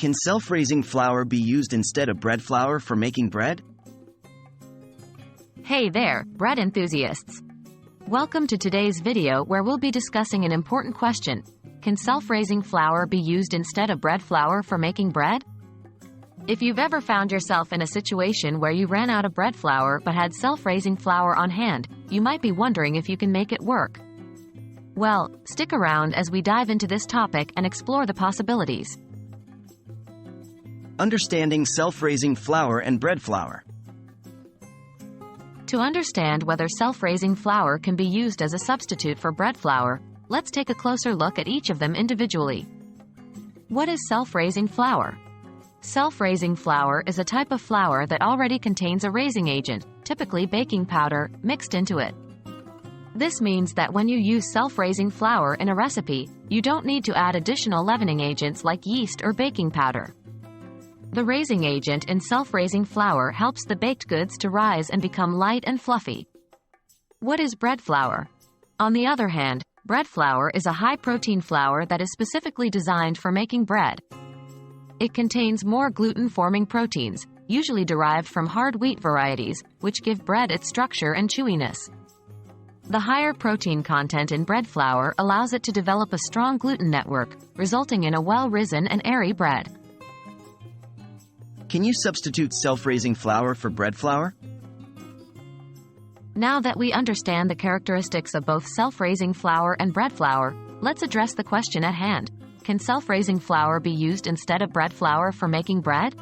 Can self-raising flour be used instead of bread flour for making bread? Hey there, bread enthusiasts! Welcome to today's video where we'll be discussing an important question. Can self-raising flour be used instead of bread flour for making bread? If you've ever found yourself in a situation where you ran out of bread flour but had self-raising flour on hand, you might be wondering if you can make it work. Well, stick around as we dive into this topic and explore the possibilities. Understanding self-raising flour and bread flour. To understand whether self-raising flour can be used as a substitute for bread flour, let's take a closer look at each of them individually. What is self-raising flour? Self-raising flour is a type of flour that already contains a raising agent, typically baking powder, mixed into it. This means that when you use self-raising flour in a recipe, you don't need to add additional leavening agents like yeast or baking powder. The raising agent in self-raising flour helps the baked goods to rise and become light and fluffy. What is bread flour? On the other hand, bread flour is a high-protein flour that is specifically designed for making bread. It contains more gluten-forming proteins, usually derived from hard wheat varieties, which give bread its structure and chewiness. The higher protein content in bread flour allows it to develop a strong gluten network, resulting in a well-risen and airy bread. Can you substitute self-raising flour for bread flour? Now that we understand the characteristics of both self-raising flour and bread flour, let's address the question at hand. Can self-raising flour be used instead of bread flour for making bread?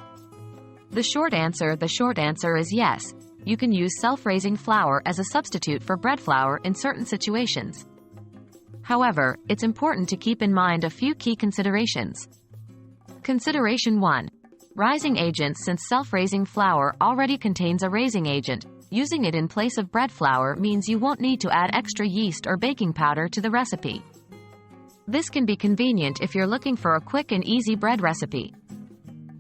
The short answer is yes. You can use self-raising flour as a substitute for bread flour in certain situations. However, it's important to keep in mind a few key considerations. Consideration 1. Rising agents. Since self-raising flour already contains a raising agent, using it in place of bread flour means you won't need to add extra yeast or baking powder to the recipe. This can be convenient if you're looking for a quick and easy bread recipe.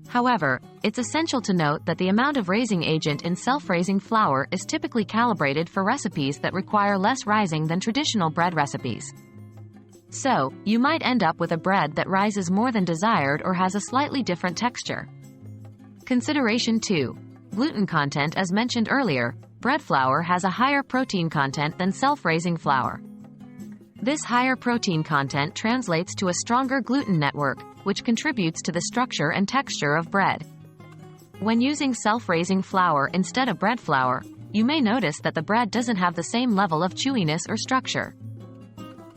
However, it's essential to note that the amount of raising agent in self-raising flour is typically calibrated for recipes that require less rising than traditional bread recipes. So, you might end up with a bread that rises more than desired or has a slightly different texture. Consideration 2. Gluten content. As mentioned earlier, bread flour has a higher protein content than self-raising flour. This higher protein content translates to a stronger gluten network, which contributes to the structure and texture of bread. When using self-raising flour instead of bread flour, you may notice that the bread doesn't have the same level of chewiness or structure.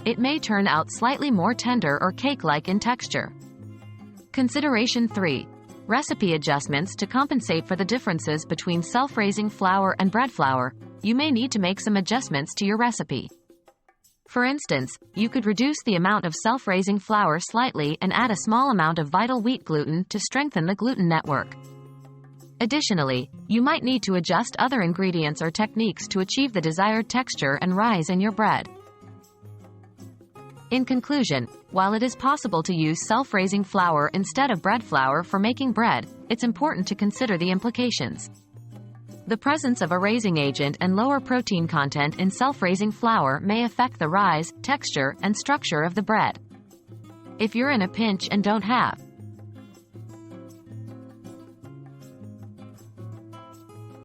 It may turn out slightly more tender or cake-like in texture. Consideration 3. Recipe adjustments. To compensate for the differences between self-raising flour and bread flour, you may need to make some adjustments to your recipe. For instance, you could reduce the amount of self-raising flour slightly and add a small amount of vital wheat gluten to strengthen the gluten network. Additionally, you might need to adjust other ingredients or techniques to achieve the desired texture and rise in your bread. In conclusion, while it is possible to use self-raising flour instead of bread flour for making bread, it's important to consider the implications. The presence of a raising agent and lower protein content in self-raising flour may affect the rise, texture, and structure of the bread. If you're in a pinch and don't have